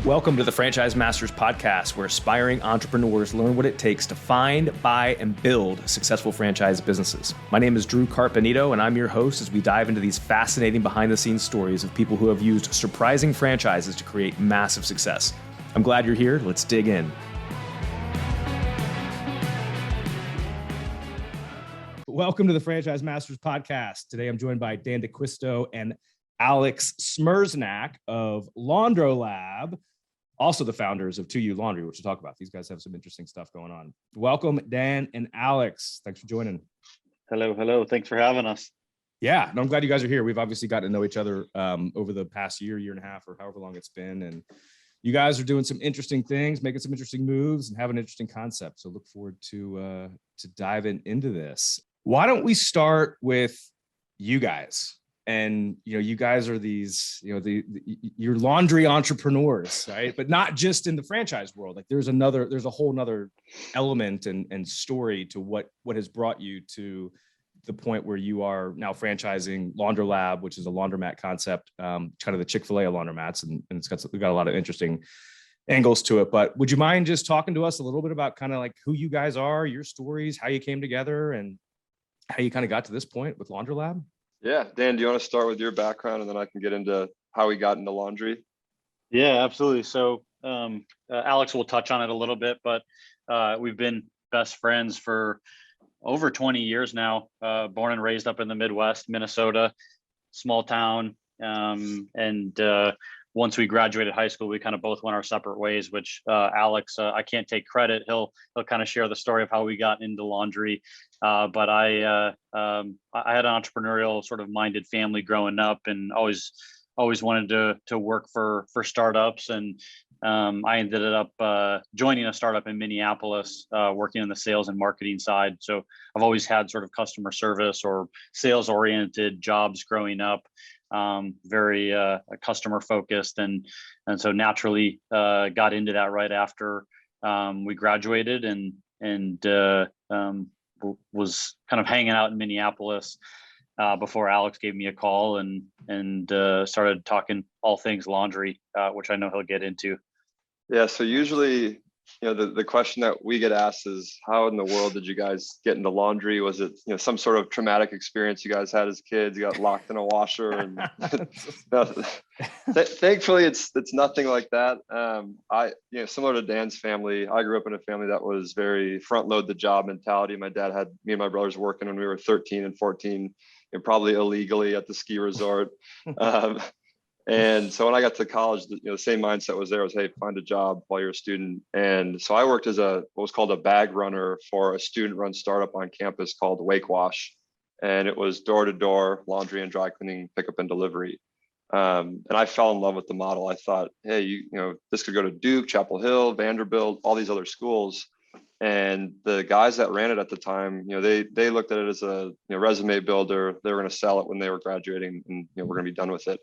Welcome to the Franchise Masters podcast, where aspiring entrepreneurs learn what it takes to find, buy, and build successful franchise businesses. My name is Drew Carpenito, and I'm your host as we dive into these fascinating behind-the-scenes stories of people who have used surprising franchises to create massive success. I'm glad you're here. Let's dig in. Welcome to the Franchise Masters podcast. Today, I'm joined by Dan D'Aquisto and Alex Smereczniak of LaundroLab, also the founders of 2U Laundry, which we'll talk about. These guys have some interesting stuff going on. Welcome, Dan and Alex. Thanks for joining. Hello. Thanks for having us. Yeah, no, I'm glad you guys are here. We've obviously gotten to know each other over the past year and a half, or however long it's been. And you guys are doing some interesting things, making some interesting moves, and have an interesting concept. So look forward to diving into this. Why don't we start with you guys? And, you guys are these, you're laundry entrepreneurs, right? But not just in the franchise world. Like there's a whole nother element and story to what has brought you to the point where you are now franchising LaundroLab, which is a laundromat concept, kind of the Chick-fil-A of laundromats. And we've got a lot of interesting angles to it. But would you mind just talking to us a little bit about kind of like who you guys are, your stories, how you came together, and how you kind of got to this point with LaundroLab? Yeah, Dan, do you want to start with your background, and then I can get into how we got into laundry? Yeah, absolutely. So Alex will touch on it a little bit, but we've been best friends for over 20 years now, born and raised up in the Midwest, Minnesota, small town. And once we graduated high school, we kind of both went our separate ways, which Alex, I can't take credit. He'll kind of share the story of how we got into laundry. But I had an entrepreneurial sort of minded family growing up, and always wanted to work for startups. And I ended up joining a startup in Minneapolis, working on the sales and marketing side. So I've always had sort of customer service or sales oriented jobs growing up. Very customer focused, and so naturally got into that right after we graduated, and was kind of hanging out in Minneapolis before Alex gave me a call and started talking all things laundry, which I know he'll get into. Yeah, so usually, the question that we get asked is, how in the world did you guys get into laundry? Was it, some sort of traumatic experience you guys had as kids? You got locked in a washer, and thankfully it's nothing like that. Similar to Dan's family, I grew up in a family that was very front load the job mentality. My dad had me and my brothers working when we were 13 and 14, and probably illegally at the ski resort. And so when I got to college, the same mindset was there. Was, hey, find a job while you're a student. And so I worked as what was called a bag runner for a student-run startup on campus called Wake Wash, and it was door-to-door laundry and dry cleaning, pickup and delivery. And I fell in love with the model. I thought, hey, this could go to Duke, Chapel Hill, Vanderbilt, all these other schools. And the guys that ran it at the time, they looked at it as a resume builder. They were going to sell it when they were graduating, and we're going to be done with it.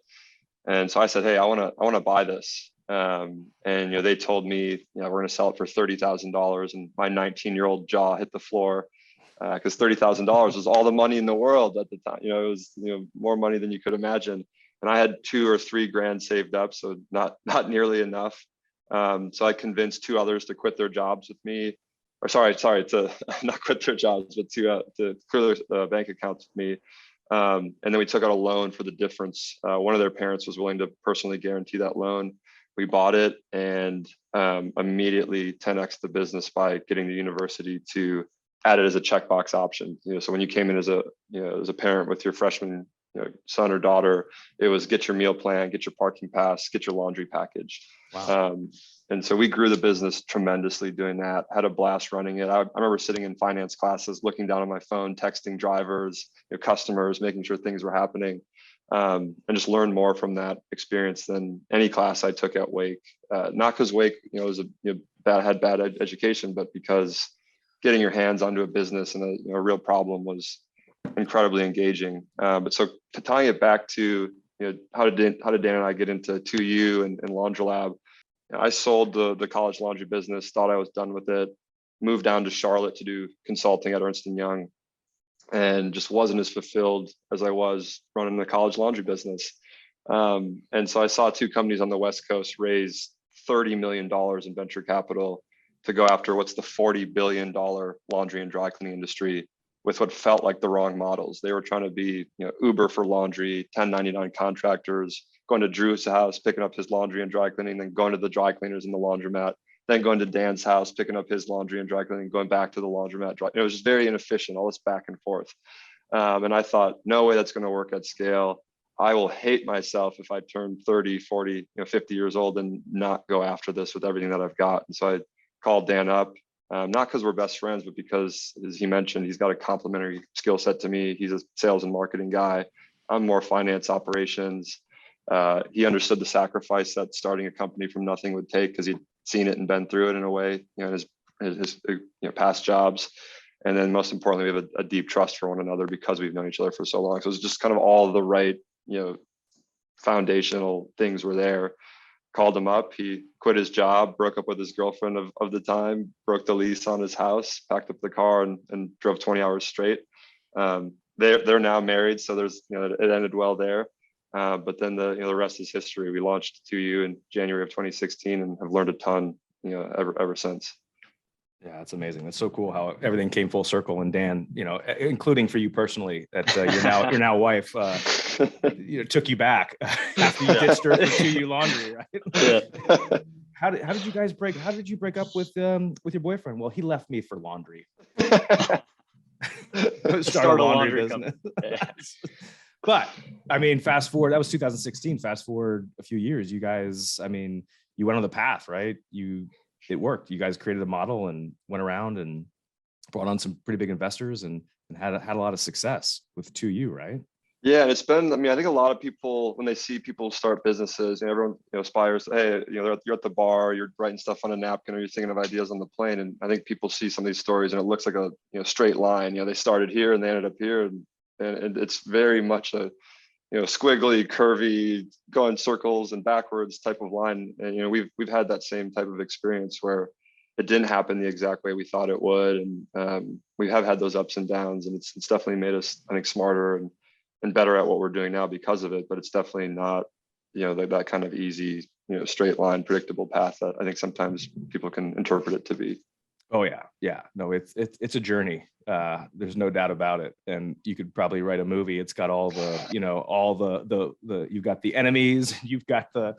And so I said, hey, I want to buy this. And they told me, we're going to sell it for $30,000. And my 19-year-old jaw hit the floor, because $30,000 was all the money in the world at the time. It was more money than you could imagine. And I had $2 or $3 grand saved up, so not nearly enough. So I convinced 2 others to quit their jobs with me, or sorry, to not quit their jobs, but to clear their bank accounts with me. And then we took out a loan for the difference. One of their parents was willing to personally guarantee that loan. We bought it and immediately 10x the business by getting the university to add it as a checkbox option. So when you came in as a parent with your freshman son or daughter, it was get your meal plan, get your parking pass, get your laundry package. Wow. And so we grew the business tremendously doing that, had a blast running it. I remember sitting in finance classes, looking down on my phone, texting drivers, customers, making sure things were happening, and just learned more from that experience than any class I took at Wake. Not because Wake, was had bad education, but because getting your hands onto a business and a real problem was incredibly engaging. But so tying it back to how did Dan and I get into 2U and LaundroLab? I sold the college laundry business, thought I was done with it, moved down to Charlotte to do consulting at Ernst & Young, and just wasn't as fulfilled as I was running the college laundry business. And so I saw 2 companies on the West Coast raise $30 million in venture capital to go after what's the $40 billion laundry and dry cleaning industry with what felt like the wrong models. They were trying to be, Uber for laundry, 1099 contractors, going to Drew's house, picking up his laundry and dry cleaning, then going to the dry cleaners in the laundromat, then going to Dan's house, picking up his laundry and dry cleaning, going back to the laundromat. It was just very inefficient, all this back and forth. And I thought, no way that's going to work at scale. I will hate myself if I turn 30, 40, 50 years old and not go after this with everything that I've got. And so I called Dan up, not because we're best friends, but because, as he mentioned, he's got a complementary skill set to me. He's a sales and marketing guy. I'm more finance operations. He understood the sacrifice that starting a company from nothing would take because he'd seen it and been through it in a way, in his past jobs. And then most importantly, we have a deep trust for one another because we've known each other for so long. So it's just kind of all the right, foundational things were there. Called him up. He quit his job, broke up with his girlfriend of the time, broke the lease on his house, packed up the car and drove 20 hours straight. They're now married. So there's, it ended well there. But then the rest is history. We launched 2U in January of 2016 and have learned a ton, ever since. Yeah, it's amazing. That's so cool how everything came full circle. And Dan, including for you personally, that your now wife, took you back after you ditched her for 2U laundry, right? Yeah. How did you guys break? How did you break up with your boyfriend? Well, he left me for laundry. Start a laundry business. But I mean, fast forward, that was 2016. Fast forward a few years, you guys, I mean, you went on the path, right? It worked. You guys created a model and went around and brought on some pretty big investors and had a lot of success with 2U, right? Yeah, and it's been, I think a lot of people, when they see people start businesses, everyone aspires, hey, you're at the bar, you're writing stuff on a napkin, or you're thinking of ideas on the plane. And I think people see some of these stories and it looks like a straight line. They started here and they ended up here, and it's very much a squiggly, curvy, going circles and backwards type of line. And we've had that same type of experience where it didn't happen the exact way we thought it would, and we have had those ups and downs, and it's definitely made us, I think, smarter and better at what we're doing now because of it. But it's definitely not that kind of easy straight line, predictable path that I think sometimes people can interpret it to be. Oh yeah. No, it's a journey. There's no doubt about it. And you could probably write a movie. It's got all the you've got the enemies, you've got the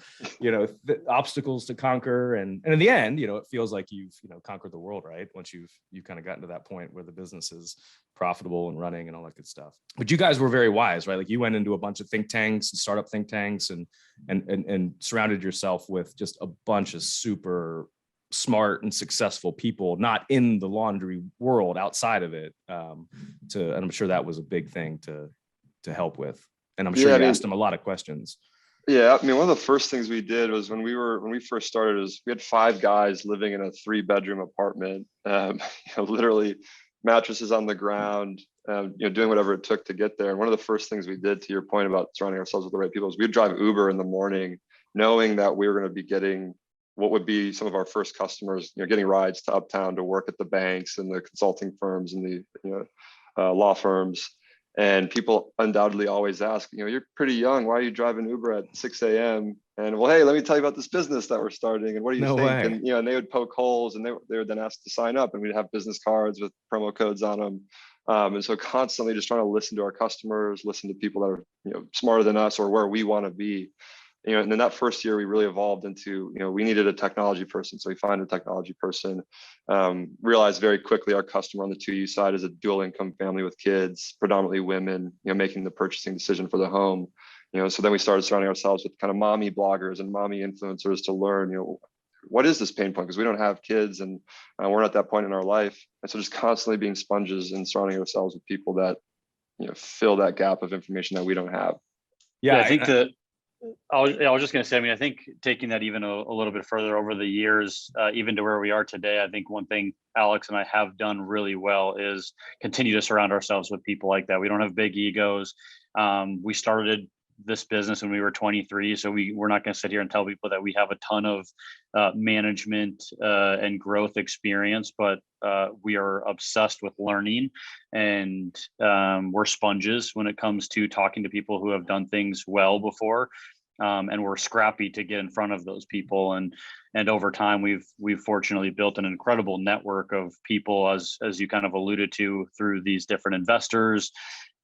obstacles to conquer, and in the end, it feels like you've conquered the world, right? Once you've kind of gotten to that point where the business is profitable and running and all that good stuff. But you guys were very wise, right? Like you went into a bunch of think tanks and startup think tanks and surrounded yourself with just a bunch of super smart and successful people, not in the laundry world, outside of it. And I'm sure that was a big thing to help with. And I'm sure you asked them a lot of questions. Yeah, one of the first things we did was when we first started was we had 5 guys living in a 3-bedroom apartment, literally mattresses on the ground, doing whatever it took to get there. And one of the first things we did, to your point about surrounding ourselves with the right people, is we'd drive Uber in the morning, knowing that we were going to be getting what would be some of our first customers, getting rides to uptown to work at the banks and the consulting firms and the law firms. And people undoubtedly always ask, you're pretty young, why are you driving Uber at 6 a.m.? And well, hey, let me tell you about this business that we're starting. And what do you think? Way. And and they would poke holes, and they would then ask to sign up, and we'd have business cards with promo codes on them. And so constantly just trying to listen to our customers, listen to people that are smarter than us or where we want to be. And then that first year we really evolved into, we needed a technology person. So we found a technology person, realized very quickly our customer on the 2U side is a dual income family with kids, predominantly women, making the purchasing decision for the home. So then we started surrounding ourselves with kind of mommy bloggers and mommy influencers to learn, what is this pain point? Because we don't have kids and we're not at that point in our life. And so just constantly being sponges and surrounding ourselves with people that, fill that gap of information that we don't have. Yeah, I think that I was just going to say, I think taking that even a little bit further over the years, even to where we are today, I think one thing Alex and I have done really well is continue to surround ourselves with people like that. We don't have big egos. We started this business when we were 23. So we're not going to sit here and tell people that we have a ton of management and growth experience, but we are obsessed with learning, and we're sponges when it comes to talking to people who have done things well before. and we're scrappy to get in front of those people. And over time, we've fortunately built an incredible network of people, as you kind of alluded to, through these different investors,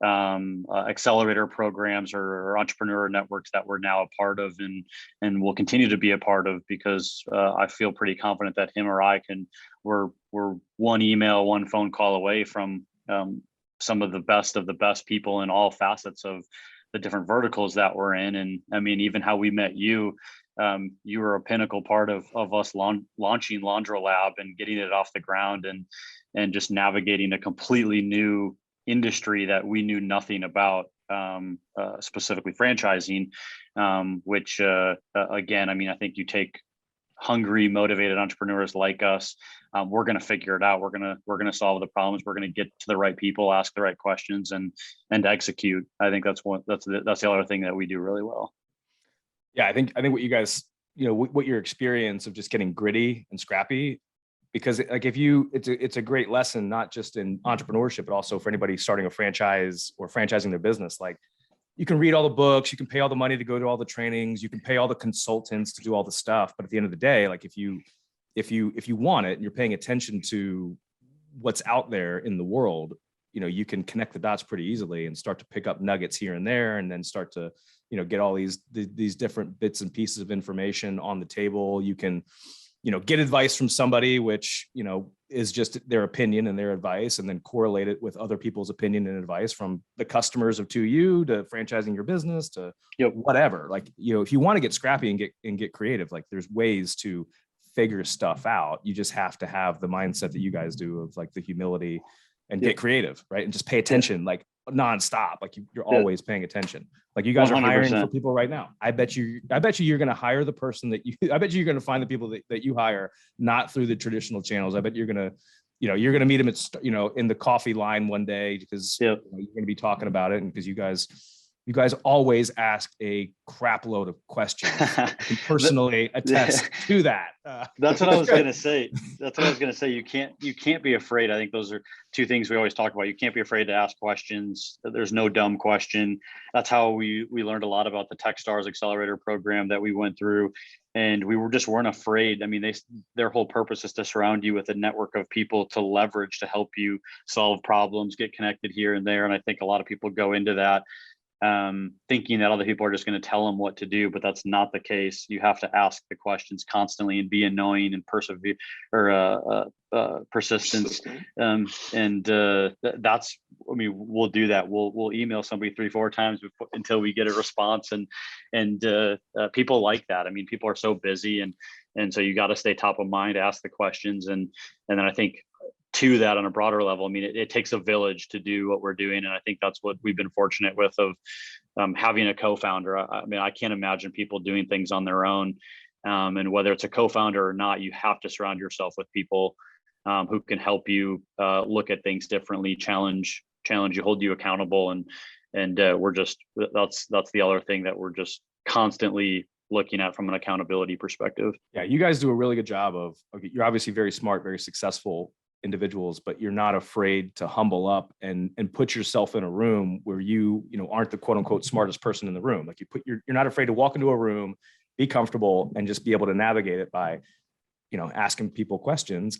accelerator programs, or entrepreneur networks that we're now a part of, and will continue to be a part of, because I feel pretty confident that him or I we're one email, one phone call away from some of the best people in all facets of the different verticals that we're in. And I mean, even how we met you, you were a pinnacle part of us launching LaundroLab and getting it off the ground, and just navigating a completely new industry that we knew nothing about, specifically franchising, which again, I mean, I think you take hungry, motivated entrepreneurs like us, we're going to figure it out. We're going to solve the problems. We're going to get to the right people, ask the right questions, and execute. I think that's the other thing that we do really well. Yeah, I think what you guys, what your experience of just getting gritty and scrappy, because like it's a great lesson, not just in entrepreneurship, but also for anybody starting a franchise or franchising their business. Like, you can read all the books, you can pay all the money to go to all the trainings, you can pay all the consultants to do all the stuff. But at the end of the day, like if you want it and you're paying attention to what's out there in the world, you can connect the dots pretty easily and start to pick up nuggets here and there, and then start to, get all these different bits and pieces of information on the table. You can, get advice from somebody, which, is just their opinion and their advice, and then correlate it with other people's opinion and advice from the customers to you, to franchising your business, to whatever. Like, if you want to get scrappy and get creative, like there's ways to figure stuff out. You just have to have the mindset that you guys do, of like the humility and get creative, right? And just pay attention, like nonstop. Like you're always paying attention. Like you guys 100%. Are hiring for people right now. I bet you you're going to hire the person I bet you you're going to find the people that you hire, not through the traditional channels. I bet you're going to, you're going to meet them at, in the coffee line one day, because you're going to be talking about it. And because you guys always ask a crap load of questions. I can personally attest to that. That's what I was going to say. You can't be afraid. I think those are two things we always talk about. You can't be afraid to ask questions. There's no dumb question. That's how we learned a lot about the Techstars Accelerator program that we went through. And we weren't afraid. I mean, their whole purpose is to surround you with a network of people to leverage, to help you solve problems, get connected here and there. And I think a lot of people go into that thinking that other people are just going to tell them what to do, but that's not the case. You have to ask the questions constantly and be annoying and persevere, or persistence. That's, I mean, we'll do that. We'll email somebody 3-4 times until we get a response, and people like that. I mean, people are so busy, and so you got to stay top of mind, ask the questions, and then I think to that on a broader level, I mean, it takes a village to do what we're doing. And I think that's what we've been fortunate with, of having a co-founder. I mean, I can't imagine people doing things on their own. And whether it's a co-founder or not, you have to surround yourself with people who can help you look at things differently, challenge you, hold you accountable. And we're just, that's the other thing that we're just constantly looking at from an accountability perspective. Yeah, you guys do a really good job of, you're obviously very smart, very successful individuals, but you're not afraid to humble up and put yourself in a room where you aren't the quote unquote smartest person in the room. Like you're not afraid to walk into a room, be comfortable, and just be able to navigate it by, asking people questions.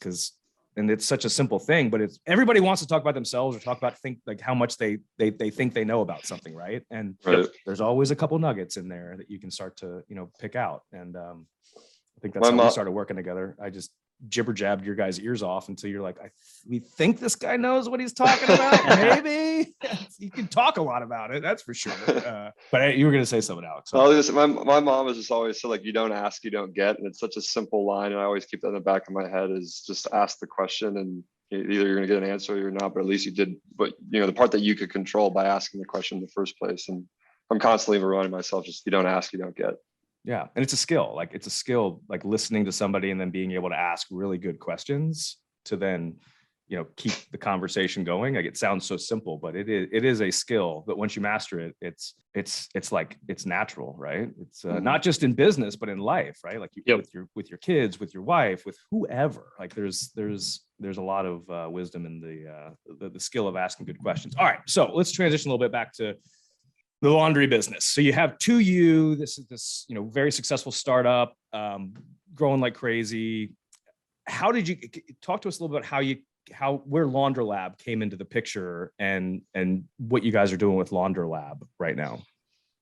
And it's such a simple thing, but everybody wants to talk about themselves or talk about like how much they think they know about something, right? And there's always a couple nuggets in there that you can start to pick out. And I think that's how we started working together. I just jibber jabbed your guys' ears off until you're like, we think this guy knows what he's talking about. Maybe you can talk a lot about it, that's for sure. But you were going to say something, Alex. My mom has just always said, like, you don't ask, you don't get. And it's such a simple line, and I always keep that in the back of my head, is just ask the question, and either you're going to get an answer or you're not, but at least you did. But the part that you could control by asking the question in the first place. And I'm constantly reminding myself, just, you don't ask, you don't get. Yeah. And it's a skill, like listening to somebody and then being able to ask really good questions to then, keep the conversation going. Like, it sounds so simple, but it is a skill that once you master it, it's natural, right? It's not just in business, but in life, right? Like with your kids, with your wife, with whoever. Like there's a lot of wisdom in the skill of asking good questions. All right. So let's transition a little bit back to The laundry business. So you have 2U, this is this, very successful startup, growing like crazy. How did you talk to us a little bit where LaundroLab came into the picture and what you guys are doing with LaundroLab right now?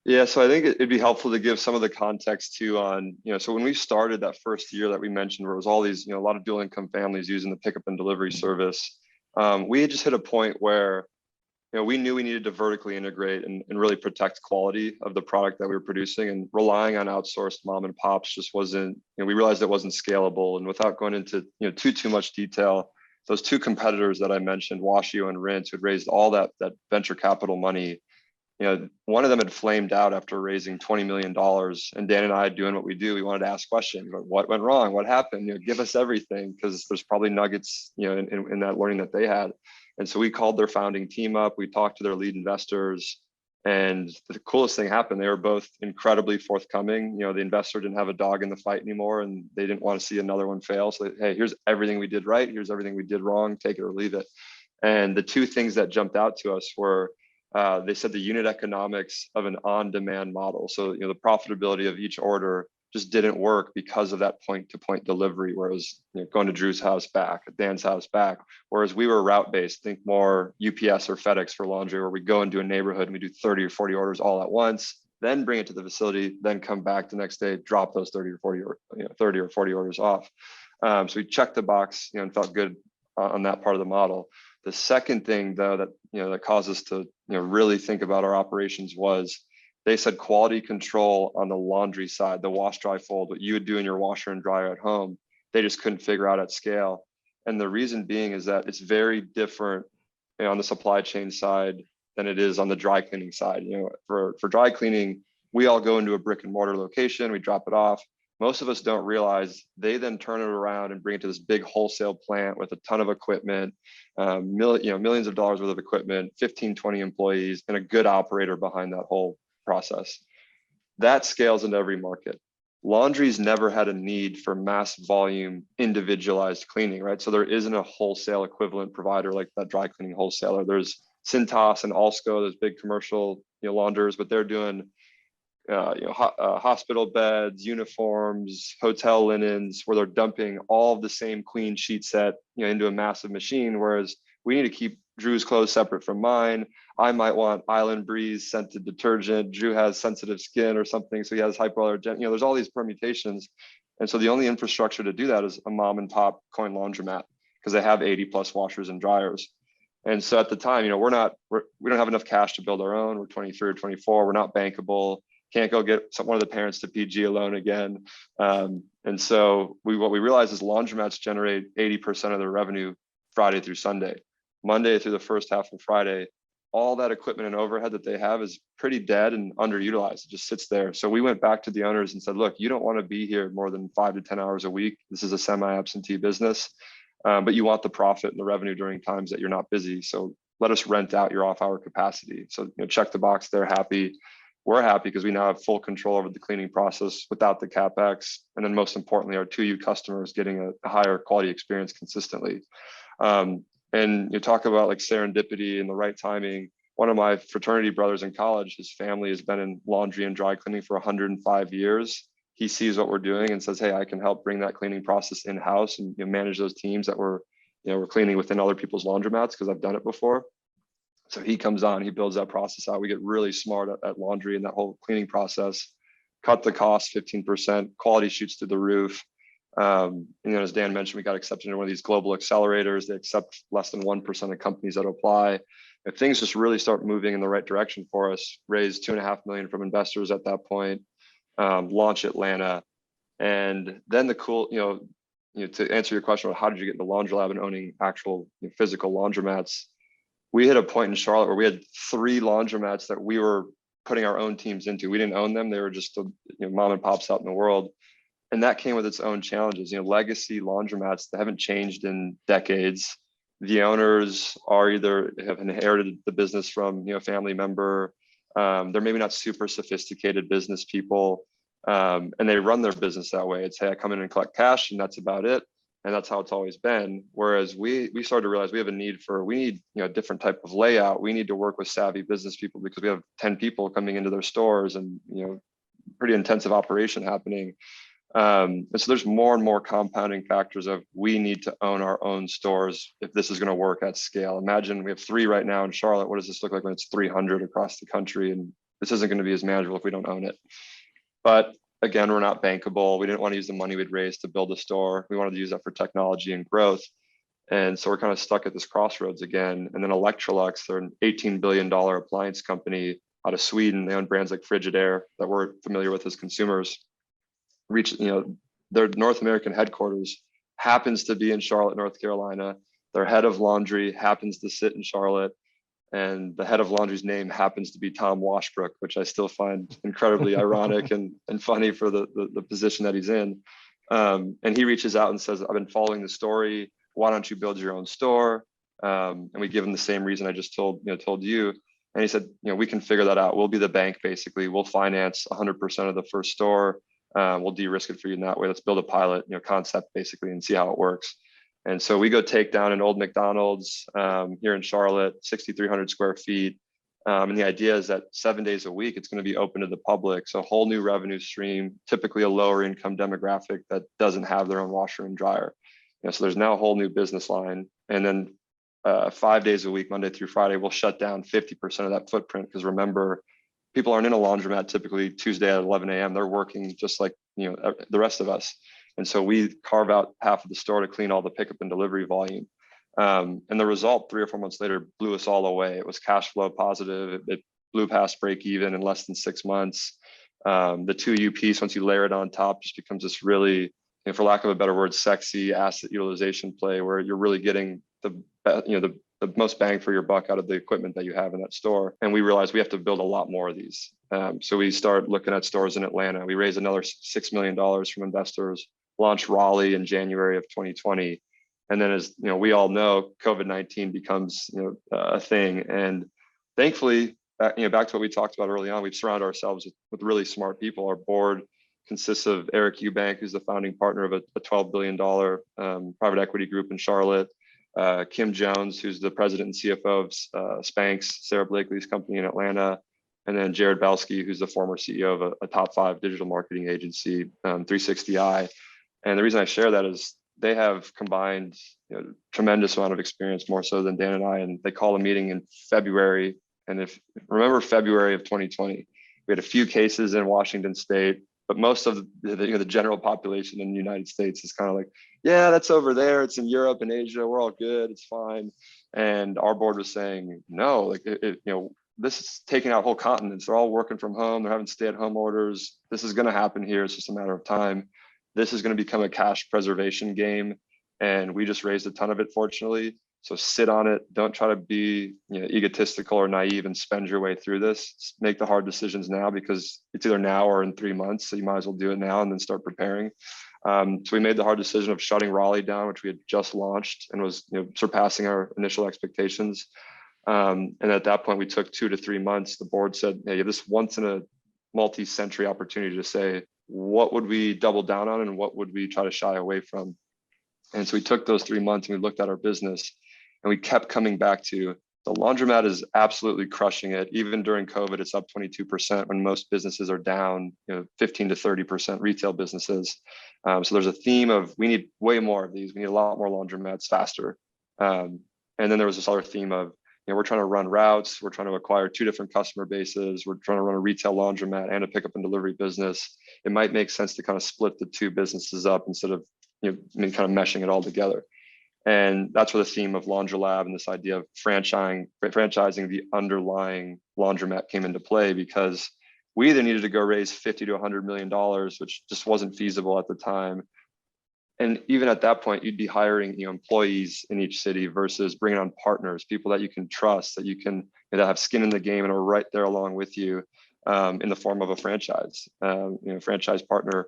Yeah, so I think it'd be helpful to give some of the context too on, so when we started that first year that we mentioned, where it was all these, a lot of dual income families using the pickup and delivery service, we had just hit a point where, we knew we needed to vertically integrate and really protect quality of the product that we were producing, and relying on outsourced mom and pops just wasn't, we realized it wasn't scalable. And without going into, too much detail, those two competitors that I mentioned, Washio and Rinse, who had raised all that venture capital money, one of them had flamed out after raising $20 million. And Dan and I, doing what we do, we wanted to ask questions. What went wrong? What happened? Give us everything, because there's probably nuggets, in that learning that they had. And so we called their founding team up. We talked to their lead investors, and the coolest thing happened. They were both incredibly forthcoming. The investor didn't have a dog in the fight anymore, and they didn't want to see another one fail. So, hey, here's everything we did right. Here's everything we did wrong. Take it or leave it. And the two things that jumped out to us were, they said the unit economics of an on-demand model. So, the profitability of each order just didn't work because of that point-to-point delivery, where it was going to Drew's house back, Dan's house back. Whereas we were route-based, think more UPS or FedEx for laundry, where we go into a neighborhood and we do 30 or 40 orders all at once, then bring it to the facility, then come back the next day, drop those 30 or 40 orders off. So we checked the box, and felt good on that part of the model. The second thing, though, that that caused us to really think about our operations was, they said quality control on the laundry side, the wash, dry, fold, what you would do in your washer and dryer at home, they just couldn't figure out at scale. And the reason being is that it's very different on the supply chain side than it is on the dry cleaning side. For dry cleaning, we all go into a brick and mortar location, we drop it off. Most of us don't realize they then turn it around and bring it to this big wholesale plant with a ton of equipment, millions of dollars worth of equipment, 15, 20 employees, and a good operator behind that whole process. That scales into every market. Laundry's never had a need for mass volume, individualized cleaning, right? So there isn't a wholesale equivalent provider like that dry cleaning wholesaler. There's Cintas and Alsco, those big commercial launders, but they're doing hospital beds, uniforms, hotel linens, where they're dumping all of the same clean sheet set into a massive machine. Whereas we need to keep Drew's clothes separate from mine. I might want Island Breeze scented detergent. Drew has sensitive skin or something, so he has hypoallergenic. There's all these permutations, and so the only infrastructure to do that is a mom and pop coin laundromat, because they have 80 plus washers and dryers. And so at the time, we don't have enough cash to build our own. We're 23 or 24. We're not bankable. Can't go get one of the parents to PG a loan again. And so what we realized is laundromats generate 80% of their revenue Friday through Sunday. Monday through the first half of Friday, all that equipment and overhead that they have is pretty dead and underutilized. It just sits there. So we went back to the owners and said, look, you don't want to be here more than 5 to 10 hours a week. This is a semi-absentee business, but you want the profit and the revenue during times that you're not busy. So let us rent out your off-hour capacity. So check the box. They're happy. We're happy because we now have full control over the cleaning process without the CapEx. And then most importantly, our 2U customers getting a higher quality experience consistently. And you talk about like serendipity and the right timing. One of my fraternity brothers in college, his family has been in laundry and dry cleaning for 105 years. He sees what we're doing and says, hey, I can help bring that cleaning process in-house and manage those teams that we're cleaning within other people's laundromats, because I've done it before. So he comes on, he builds that process out. We get really smart at laundry and that whole cleaning process, cut the cost 15%, quality shoots through the roof. As Dan mentioned, we got accepted into one of these global accelerators. They accept less than 1% of companies that apply. If things just really start moving in the right direction for us, raise $2.5 million from investors at that point, launch Atlanta. And then to answer your question about how did you get into LaundroLab and owning actual physical laundromats, we hit a point in Charlotte where we had 3 laundromats that we were putting our own teams into. We didn't own them. They were just mom and pops out in the world. And that came with its own challenges. Legacy laundromats that haven't changed in decades. The owners are either have inherited the business from a family member. They're maybe not super sophisticated business people, and they run their business that way. It's, hey, I come in and collect cash, and that's about it. And that's how it's always been. Whereas we started to realize we need, a different type of layout. We need to work with savvy business people because we have 10 people coming into their stores and, pretty intensive operation happening. And so there's more and more compounding factors of we need to own our own stores if this is going to work at scale. Imagine we have 3 right now in Charlotte. What does this look like when it's 300 across the country? And this isn't going to be as manageable if we don't own it. But again, we're not bankable. We didn't want to use the money we'd raised to build a store. We wanted to use that for technology and growth. And so we're kind of stuck at this crossroads again. And then Electrolux, they're an $18 billion appliance company out of Sweden. They own brands like Frigidaire that we're familiar with as consumers. Their North American headquarters happens to be in Charlotte, North Carolina. Their head of laundry happens to sit in Charlotte. And the head of laundry's name happens to be Tom Washbrook, which I still find incredibly ironic and funny for the position that he's in. And he reaches out and says, I've been following the story. Why don't you build your own store? And we give him the same reason I just told you. And he said, we can figure that out. We'll be the bank, basically. We'll finance 100% of the first store. We'll de-risk it for you in that way. Let's build a pilot, concept basically, and see how it works. And so we go take down an old McDonald's here in Charlotte, 6,300 square feet. And the idea is that 7 days a week, it's going to be open to the public. So a whole new revenue stream, typically a lower income demographic that doesn't have their own washer and dryer. So there's now a whole new business line. And then 5 days a week, Monday through Friday, we'll shut down 50% of that footprint. Because remember, people aren't in a laundromat typically Tuesday at 11 a.m. They're working just like the rest of us. And so we carve out half of the store to clean all the pickup and delivery volume. And the result 3 or 4 months later blew us all away. It was cash flow positive. It blew past break even in less than 6 months. The 2U piece, once you layer it on top, just becomes this really, for lack of a better word, sexy asset utilization play where you're really getting the most bang for your buck out of the equipment that you have in that store. And we realized we have to build a lot more of these. So we start looking at stores in Atlanta. We raised another $6 million from investors, launched Raleigh in January of 2020. And then as we all know, COVID-19 becomes a thing. And thankfully, back to what we talked about early on, we've surrounded ourselves with really smart people. Our board consists of Eric Eubank, who's the founding partner of a $12 billion private equity group in Charlotte. Kim Jones, who's the president and CFO of Spanx, Sarah Blakely's company in Atlanta, and then Jared Belsky, who's the former CEO of a top 5 digital marketing agency, 360i. And the reason I share that is they have combined tremendous amount of experience, more so than Dan and I, and they call a meeting in February. And if remember February of 2020, we had a few cases in Washington State, but most of the general population in the United States is kind of like, yeah, that's over there. It's in Europe and Asia. We're all good. It's fine. And our board was saying, no, this is taking out whole continents. They're all working from home. They're having stay-at-home orders. This is going to happen here. It's just a matter of time. This is going to become a cash preservation game. And we just raised a ton of it, fortunately. So sit on it. Don't try to be egotistical or naive and spend your way through this. Make the hard decisions now because it's either now or in 3 months. So you might as well do it now and then start preparing. So we made the hard decision of shutting Raleigh down, which we had just launched and was surpassing our initial expectations. And at that point, we took 2 to 3 months. The board said, hey, this once in a multi-century opportunity to say, what would we double down on and what would we try to shy away from? And so we took those 3 months and we looked at our business and we kept coming back to the laundromat is absolutely crushing it. Even during COVID, it's up 22% when most businesses are down 15 to 30% retail businesses. So there's a theme of we need way more of these. We need a lot more laundromats faster. And then there was this other theme of we're trying to run routes. We're trying to acquire 2 different customer bases. We're trying to run a retail laundromat and a pickup and delivery business. It might make sense to kind of split the 2 businesses up instead of kind of meshing it all together. And that's where the theme of LaundroLab and this idea of franchising the underlying laundromat came into play, because we either needed to go raise $50 to $100 million, which just wasn't feasible at the time. And even at that point, you'd be hiring employees in each city versus bringing on partners, people that you can trust, that you can that have skin in the game and are right there along with you in the form of a franchise, franchise partner.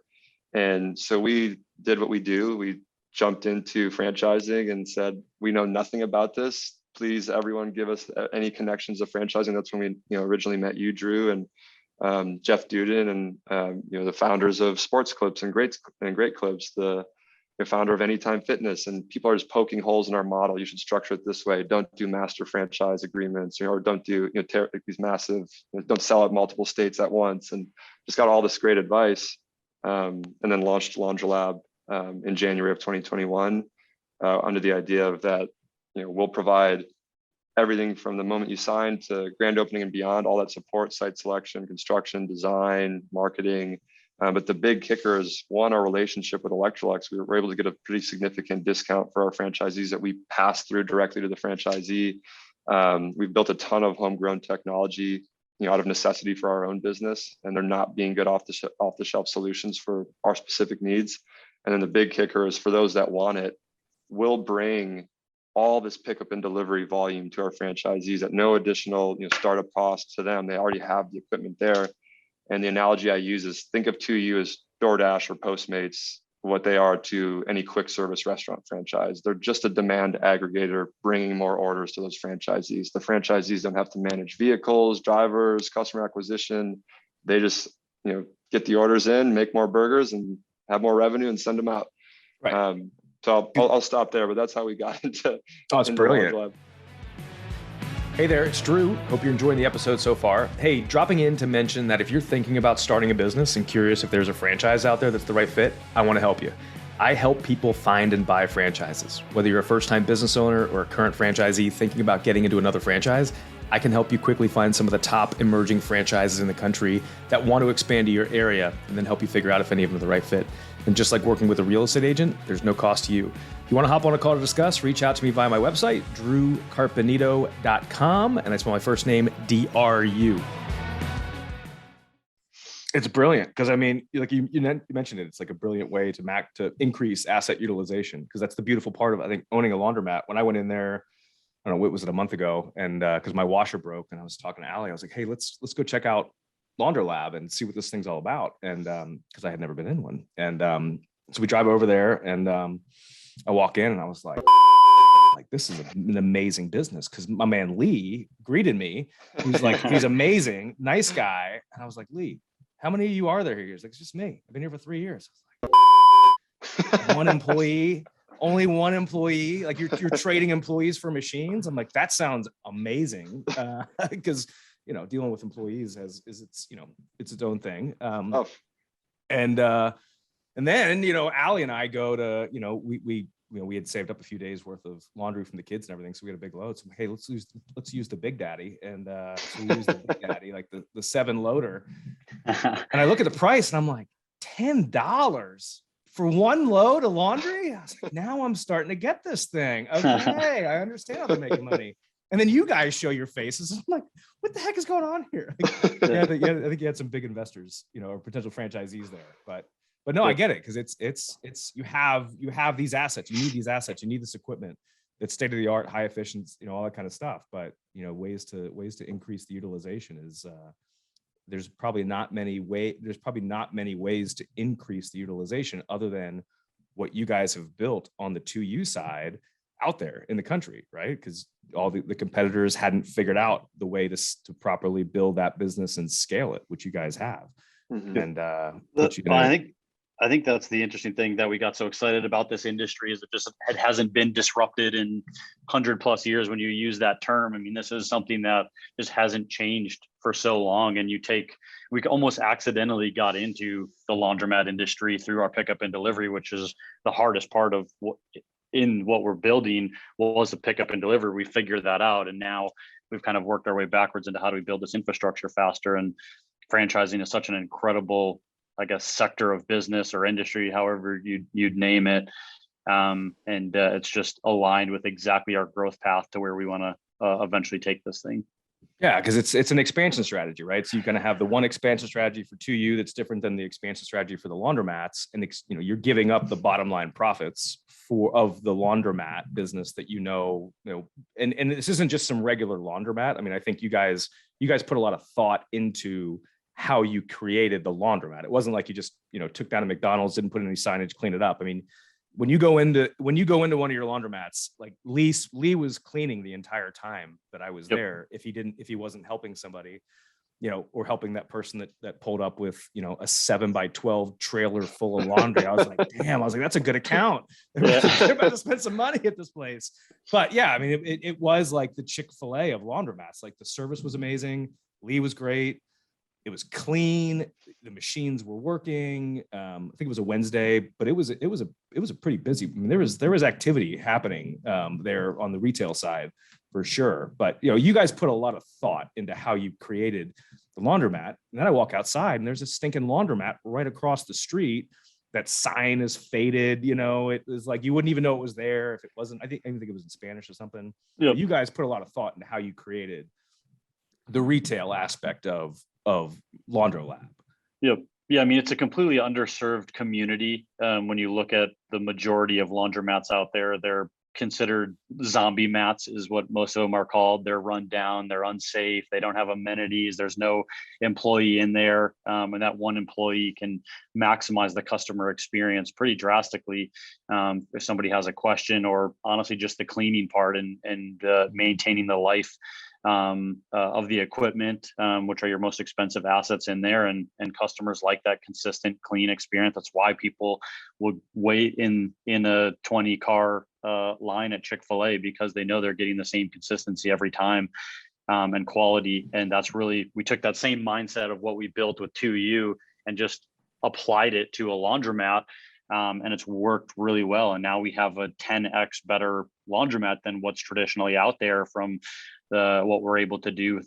And so we did what we do. We jumped into franchising and said, we know nothing about this. Please, everyone, give us any connections of franchising. That's when we originally met you, Drew, and Jeff Duden, and the founders of Sports Clips and Great Clips, the the founder of Anytime Fitness, and people are just poking holes in our model. You should structure it this way. Don't do master franchise agreements, or don't do these massive, don't sell out multiple states at once, and just got all this great advice. And then launched LaundroLab in January of 2021 under the idea of that, we'll provide everything from the moment you sign to grand opening and beyond, all that support, site selection, construction, design, marketing. But the big kicker is, one, our relationship with Electrolux. We were able to get a pretty significant discount for our franchisees that we pass through directly to the franchisee. We've built a ton of homegrown technology, out of necessity for our own business, and they're not being good off the shelf solutions for our specific needs. And then the big kicker is, for those that want it, we'll bring all this pickup and delivery volume to our franchisees at no additional startup cost to them. They already have the equipment there. And the analogy I use is, think of 2U as DoorDash or Postmates, what they are to any quick service restaurant franchise. They're just a demand aggregator bringing more orders to those franchisees. The franchisees don't have to manage vehicles, drivers, customer acquisition. They just get the orders in, make more burgers, and have more revenue and send them out. Right. So I'll stop there, but that's how we got into. Oh, it's brilliant. Hey there, it's Drew. Hope you're enjoying the episode so far. Hey, dropping in to mention that if you're thinking about starting a business and curious if there's a franchise out there that's the right fit, I want to help you. I help people find and buy franchises. Whether you're a first-time business owner or a current franchisee thinking about getting into another franchise, I can help you quickly find some of the top emerging franchises in the country that want to expand to your area, and then help you figure out if any of them are the right fit. And just like working with a real estate agent, there's no cost to you. If you want to hop on a call to discuss, reach out to me via my website, drewcarpenito.com, and I spell my first name, D-R-U. It's brilliant because, I mean, like you mentioned it, it's like a brilliant way to increase asset utilization, because that's the beautiful part of, I think, owning a laundromat. When I went in there, I don't know, what was it, a month ago, and because my washer broke, and I was talking to Allie, I was like, hey, let's go check out LaundroLab and see what this thing's all about. And because I had never been in one. And so we drive over there, and I walk in, and I was like, this is an amazing business, because my man Lee greeted me. He's like, he's amazing, nice guy. And I was like, Lee, how many of you are there here? He's like, it's just me. I've been here for 3 years. I was like, one employee, only one employee. Like, you're trading employees for machines. I'm like, that sounds amazing. Because dealing with employees is its its own thing. And then Allie and I go to we had saved up a few days worth of laundry from the kids and everything, so we had a big load. So I'm like, hey, let's use the Big Daddy, and so we use the Big Daddy, like the 7 loader. And I look at the price, and I'm like, $10 for 1 load of laundry. I was like, now I'm starting to get this thing. Okay, I understand how they're making money. And then you guys show your faces. I'm like, what the heck is going on here? I think you had some big investors, or potential franchisees there. But no, I get it, because it's you have these assets. You need these assets. You need this equipment that's state of the art, high efficiency, all that kind of stuff. But ways to increase the utilization is there's probably not many ways to increase the utilization other than what you guys have built on the 2U side out there in the country, right? Because all the competitors hadn't figured out the way to properly build that business and scale it, which you guys have. Mm-hmm. And I think that's the interesting thing that we got so excited about this industry, is it hasn't been disrupted in 100+ years. When you use that term, I mean, this is something that just hasn't changed for so long. And we almost accidentally got into the laundromat industry through our pickup and delivery, which is the hardest part of what we're building was the pickup and delivery. We figured that out, and now we've kind of worked our way backwards into how do we build this infrastructure faster. And franchising is such an incredible, I guess, sector of business or industry, however you'd name it. It's just aligned with exactly our growth path to where we want to eventually take this thing. Yeah, because it's an expansion strategy, right? So you're going to have the one expansion strategy for 2U that's different than the expansion strategy for the laundromats, and you're giving up the bottom line profits of the laundromat business that and this isn't just some regular laundromat. I mean, I think you guys put a lot of thought into how you created the laundromat. It wasn't like you just took down a McDonald's, didn't put any signage, clean it up. I mean, when you go into one of your laundromats, like Lee was cleaning the entire time that I was there. If he wasn't helping somebody, or helping that person that pulled up with, a 7x12 trailer full of laundry. I was like, damn, that's a good account. They're about to spend some money at this place. But yeah, I mean, it was like the Chick-fil-A of laundromats. Like the service was amazing. Lee was great. It was clean. The machines were working. I think it was a Wednesday, but it was a pretty busy. I mean, there was activity happening there on the retail side for sure. But you guys put a lot of thought into how you created the laundromat. And then I walk outside and there's a stinking laundromat right across the street. That sign is faded. It was like you wouldn't even know it was there if it wasn't. I think it was in Spanish or something. Yep. You guys put a lot of thought into how you created the retail aspect of LaundroLab. Yep. Yeah, I mean, it's a completely underserved community. When you look at the majority of laundromats out there, they're considered zombie mats is what most of them are called. They're run down, they're unsafe, they don't have amenities, there's no employee in there. And that one employee can maximize the customer experience pretty drastically. If somebody has a question, or honestly, just the cleaning part and maintaining the life of the equipment, which are your most expensive assets in there, and customers like that consistent clean experience. That's why people would wait in a 20 car line at Chick-fil-A, because they know they're getting the same consistency every time, and quality. And that's really, we took that same mindset of what we built with 2U and just applied it to a laundromat. And it's worked really well. And now we have a 10x better laundromat than what's traditionally out there, from what we're able to do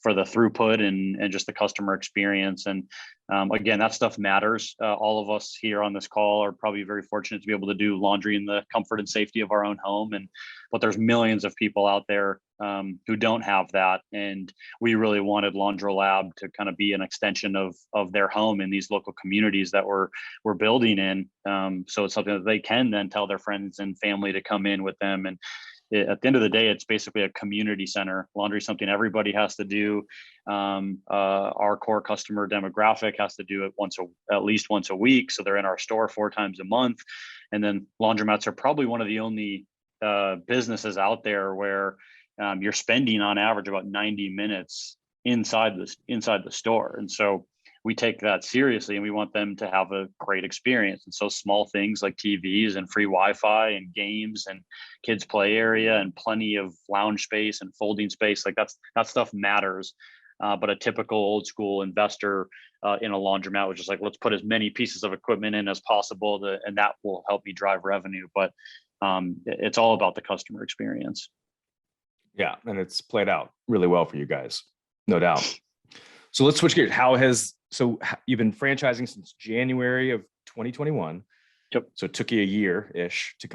for the throughput and just the customer experience. And again, that stuff matters. All of us here on this call are probably very fortunate to be able to do laundry in the comfort and safety of our own home. But there's millions of people out there who don't have that. And we really wanted LaundroLab to kind of be an extension of their home in these local communities that we're building in. So it's something that they can then tell their friends and family to come in with them. And at the end of the day, it's basically a community center. Laundry is something everybody has to do. Our core customer demographic has to do it at least once a week. So they're in our store 4 times a month. And then laundromats are probably one of the only businesses out there where you're spending on average about 90 minutes inside the store. And so we take that seriously, and we want them to have a great experience. And so small things like TVs and free Wi-Fi and games and kids play area and plenty of lounge space and folding space, like that stuff matters. But a typical old school investor in a laundromat was just like, let's put as many pieces of equipment in as possible, and that will help me drive revenue. But it's all about the customer experience. Yeah, and it's played out really well for you guys, no doubt. So let's switch gears. So you've been franchising since January of 2021. Yep. So it took you a year-ish to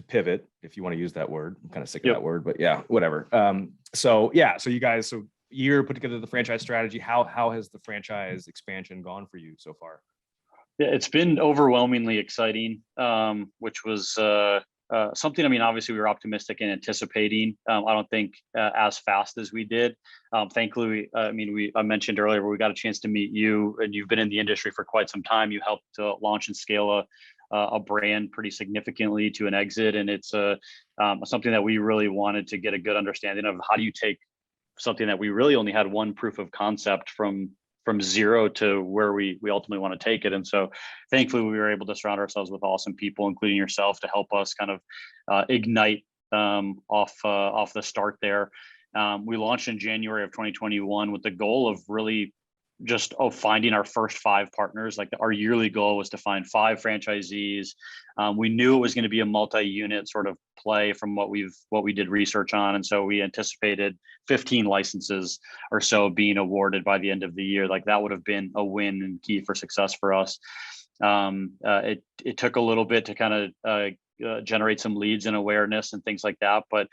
pivot, if you want to use that word. I'm kind of sick of that word, but yeah, whatever. So you guys, year put together the franchise strategy. How has the franchise expansion gone for you so far? Yeah, it's been overwhelmingly exciting, which was something, I mean, obviously we were optimistic and anticipating. I don't think as fast as we did. Thankfully, I mentioned earlier, we got a chance to meet you, and you've been in the industry for quite some time. You helped to launch and scale a brand pretty significantly to an exit. And it's something that we really wanted to get a good understanding of. How do you take something that we really only had one proof of concept from zero to where we ultimately want to take it. And so thankfully we were able to surround ourselves with awesome people, including yourself, to help us kind of ignite off the start there. We launched in January of 2021 with the goal of really just finding our first 5 partners. Like our yearly goal was to find 5 franchisees. We knew it was going to be a multi-unit sort of play from what we did research on. And so we anticipated 15 licenses or so being awarded by the end of the year. Like that would have been a win and key for success for us. It took a little bit to kind of generate some leads and awareness and things like that. But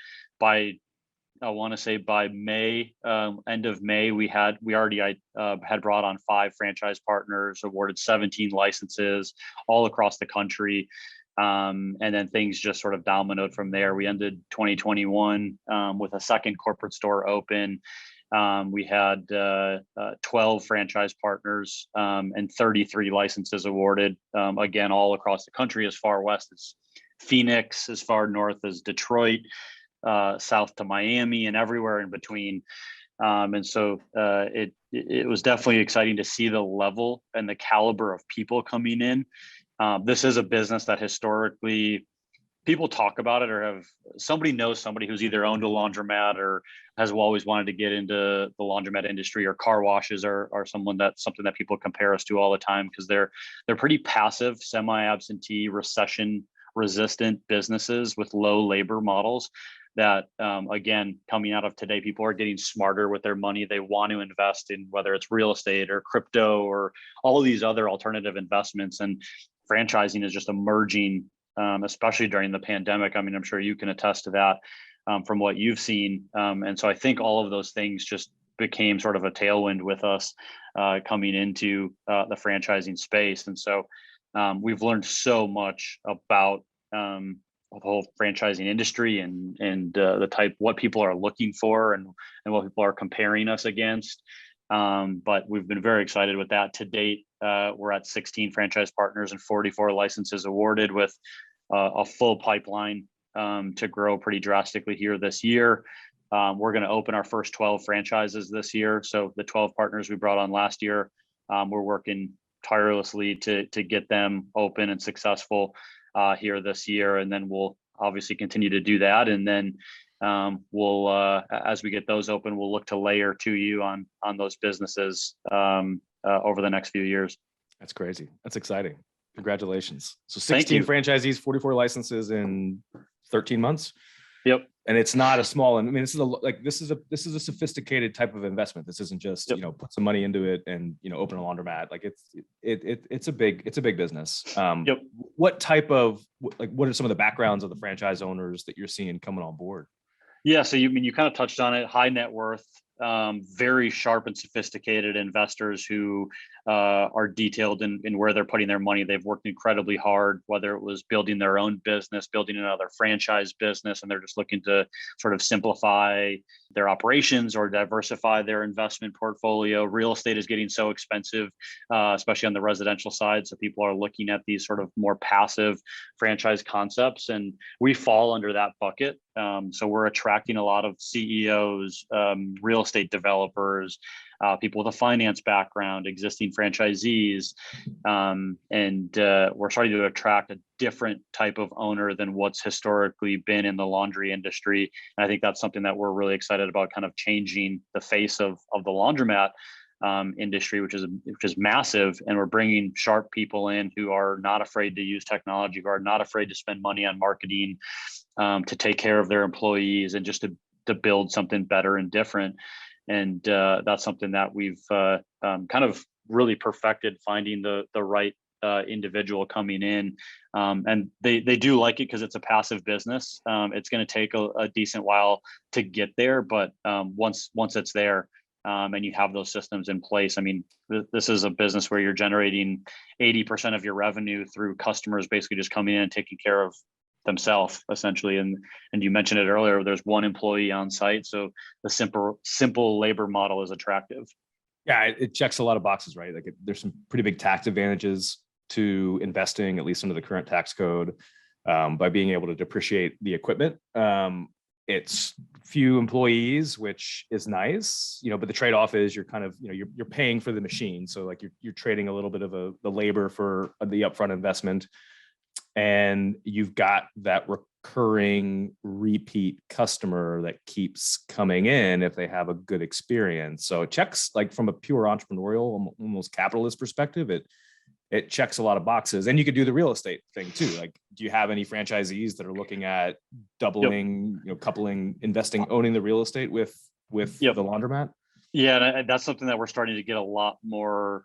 I want to say by May, end of May, we already had brought on 5 franchise partners, awarded 17 licenses all across the country. And then things just sort of dominoed from there. We ended 2021 with a second corporate store open. We had 12 franchise partners and 33 licenses awarded, again, all across the country, as far west as Phoenix, as far north as Detroit, south to Miami, and everywhere in between. And so it was definitely exciting to see the level and the caliber of people coming in. This is a business that historically people talk about it, or have somebody knows somebody who's either owned a laundromat or has always wanted to get into the laundromat industry, or car washes are something that people compare us to all the time, because they're pretty passive, semi-absentee, recession resistant businesses with low labor models that, again, coming out of today, people are getting smarter with their money. They want to invest in whether it's real estate or crypto or all of these other alternative investments, and franchising is just emerging, especially during the pandemic. I mean, I'm sure you can attest to that from what you've seen. And so I think all of those things just became sort of a tailwind with us coming into the franchising space. And so we've learned so much about the whole franchising industry and the type, what people are looking for and what people are comparing us against. But we've been very excited with that to date. We're at 16 franchise partners and 44 licenses awarded, with a full pipeline to grow pretty drastically here this year. We're going to open our first 12 franchises this year. So the 12 partners we brought on last year, we're working tirelessly to get them open and successful here this year. And then we'll obviously continue to do that. And then we'll, as we get those open, we'll look to layer to you on those businesses over the next few years. That's crazy. That's exciting. Congratulations. So 16 franchisees, 44 licenses in 13 months. Yep. And it's not a small, I mean, this is a sophisticated type of investment. This isn't just, Yep. Put some money into it and, open a laundromat. Like it's a big business. Yep. What are some of the backgrounds of the franchise owners that you're seeing coming on board? Yeah. So you kind of touched on it, high net worth, very sharp and sophisticated investors who are detailed in where they're putting their money. They've worked incredibly hard, whether it was building their own business, building another franchise business, and they're just looking to sort of simplify their operations or diversify their investment portfolio. Real estate is getting so expensive, especially on the residential side. So people are looking at these sort of more passive franchise concepts, and we fall under that bucket. So we're attracting a lot of CEOs, real estate developers, people with a finance background, existing franchisees, and we're starting to attract a different type of owner than what's historically been in the laundry industry. And I think that's something that we're really excited about, kind of changing the face of the laundromat industry, which is massive. And we're bringing sharp people in who are not afraid to use technology, who are not afraid to spend money on marketing, to take care of their employees, and just to build something better and different. And that's something that we've kind of really perfected, finding the right individual coming in. And they do like it because it's a passive business. It's going to take a decent while to get there, but once it's there, and you have those systems in place, I mean, this is a business where you're generating 80% of your revenue through customers basically just coming in and taking care of themselves, essentially. And you mentioned it earlier, there's one employee on site, so the simple labor model is attractive. Yeah, it checks a lot of boxes, right? Like there's some pretty big tax advantages to investing, at least under the current tax code, by being able to depreciate the equipment. It's few employees, which is nice, but the trade-off is you're kind of, you're paying for the machine. So like you're trading a little bit of the labor for the upfront investment, and you've got that recurring repeat customer that keeps coming in if they have a good experience. So it checks, like from a pure entrepreneurial, almost capitalist perspective, it checks a lot of boxes. And you could do the real estate thing too. Like, do you have any franchisees that are looking at doubling, coupling, investing, owning the real estate with the laundromat? Yeah, and that's something that we're starting to get a lot more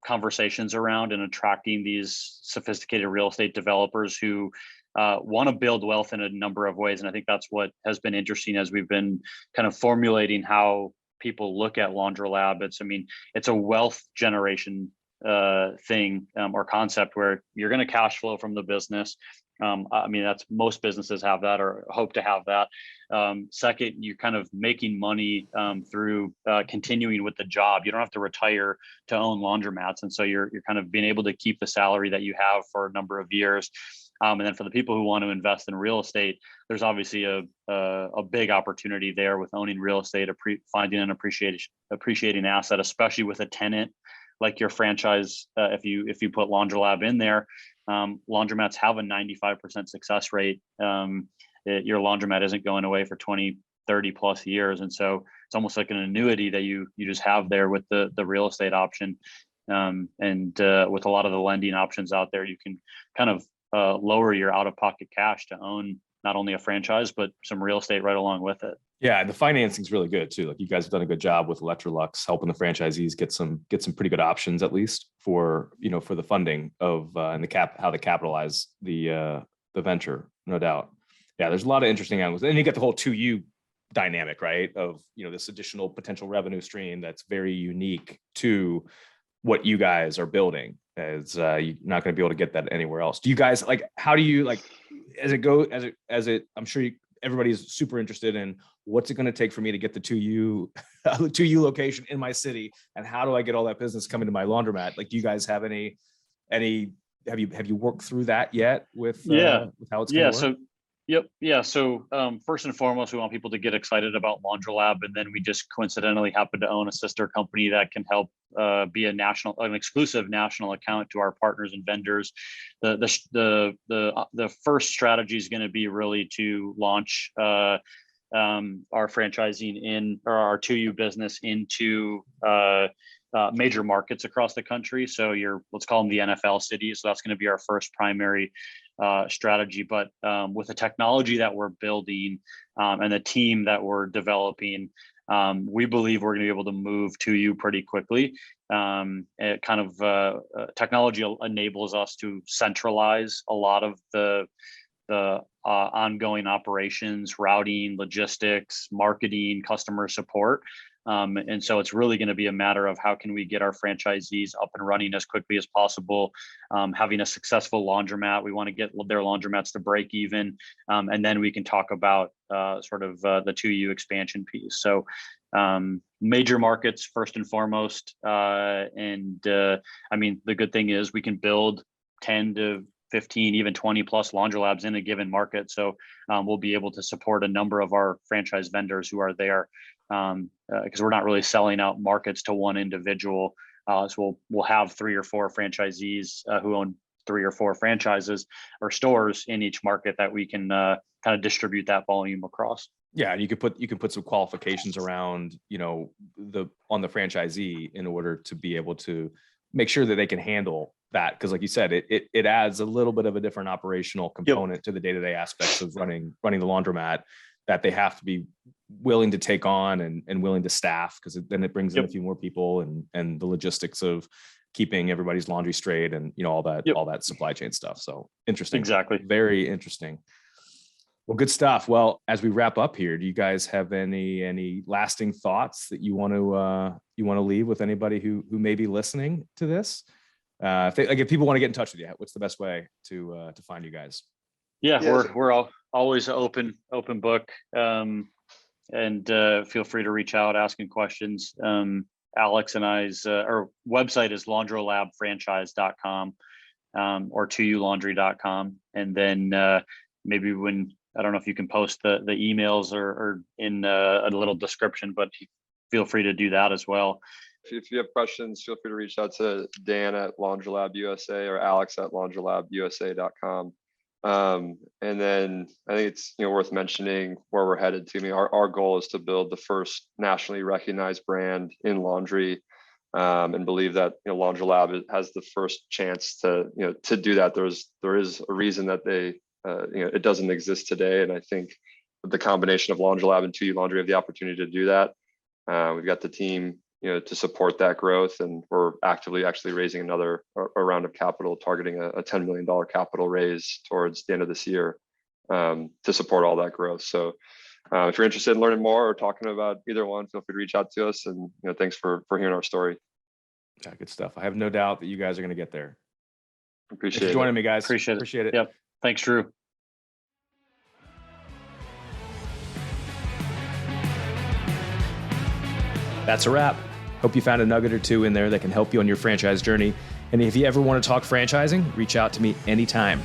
conversations around, and attracting these sophisticated real estate developers who want to build wealth in a number of ways. And I think that's what has been interesting as we've been kind of formulating how people look at LaundroLab. It's a wealth generation thing or concept where you're going to cash flow from the business. That's, most businesses have that or hope to have that. Second, you're kind of making money through continuing with the job. You don't have to retire to own laundromats, and so you're kind of being able to keep the salary that you have for a number of years. And then for the people who want to invest in real estate, there's obviously a big opportunity there with owning real estate, finding an appreciating asset, especially with a tenant like your franchise. If you put LaundroLab in there, laundromats have a 95% success rate. Your laundromat isn't going away for 20, 30 plus years. And so it's almost like an annuity that you just have there with the real estate option. And with a lot of the lending options out there, you can kind of lower your out-of-pocket cash to own not only a franchise, but some real estate right along with it. Yeah, and the financing's really good too. Like you guys have done a good job with Electrolux, helping the franchisees get some pretty good options, at least for the funding of and how to capitalize the venture, no doubt. Yeah, there's a lot of interesting angles, and you get the whole 2U dynamic, right? Of this additional potential revenue stream that's very unique to what you guys are building. As you're not going to be able to get that anywhere else. Do you guys how do you I'm sure everybody's super interested in what's it going to take for me to get the 2U location in my city, and how do I get all that business coming to my laundromat? Like, do you guys have any have you worked through that yet with how it's going to work? So first and foremost, we want people to get excited about LaundroLab, and then we just coincidentally happen to own a sister company that can help be an exclusive national account to our partners and vendors. The first strategy is going to be really to launch our franchising our 2U business into major markets across the country. So let's call them the NFL cities. So that's going to be our first primary strategy. But with the technology that we're building and the team that we're developing, we believe we're going to be able to move 2U pretty quickly. Technology enables us to centralize a lot of the ongoing operations, routing, logistics, marketing, customer support. And so it's really going to be a matter of how can we get our franchisees up and running as quickly as possible, having a successful laundromat. We want to get their laundromats to break even. And then we can talk about the 2U expansion piece. So major markets first and foremost. The good thing is we can build 10 to 15, even 20 plus LaundroLabs in a given market. So we'll be able to support a number of our franchise vendors who are there, because we're not really selling out markets to one individual. So we'll have 3 or 4 franchisees who own 3 or 4 franchises or stores in each market that we can kind of distribute that volume across. Yeah, and you could put some qualifications around on the franchisee in order to be able to make sure that they can handle that, because like you said, it adds a little bit of a different operational component to the day-to-day aspects of running the laundromat that they have to be willing to take on and willing to staff, because then it brings in a few more people and the logistics of keeping everybody's laundry straight and all that supply chain stuff. So interesting. Exactly. Very interesting. Well, good stuff. Well, as we wrap up here, do you guys have any lasting thoughts that you want to leave with anybody who may be listening to this? If people want to get in touch with you, what's the best way to find you guys? We're always open book, and feel free to reach out, asking questions. Alex and I's our website is laundrolabfranchise.com or 2ulaundry.com, and then maybe I don't know if you can post the emails or in a little description, but feel free to do that as well. If you have questions, feel free to reach out to Dan at LaundroLab USA or Alex at laundralabusa.com. And then I think it's worth mentioning where we're headed to. Our goal is to build the first nationally recognized brand in laundry, and believe that LaundroLab has the first chance to do that. There is a reason that it doesn't exist today, and I think the combination of LaundroLab and 2U Laundry have the opportunity to do that. We've got the team to support that growth, and we're actively actually raising another round of capital, targeting a $10 million capital raise towards the end of this year, to support all that growth. So if you're interested in learning more or talking about either one, feel free to reach out to us, and thanks for hearing our story. Yeah, good stuff. I have no doubt that you guys are going to get there. Appreciate Thanks for joining me, guys. Appreciate it. Yep. Thanks, Drew. That's a wrap. Hope you found a nugget or two in there that can help you on your franchise journey. And if you ever want to talk franchising, reach out to me anytime.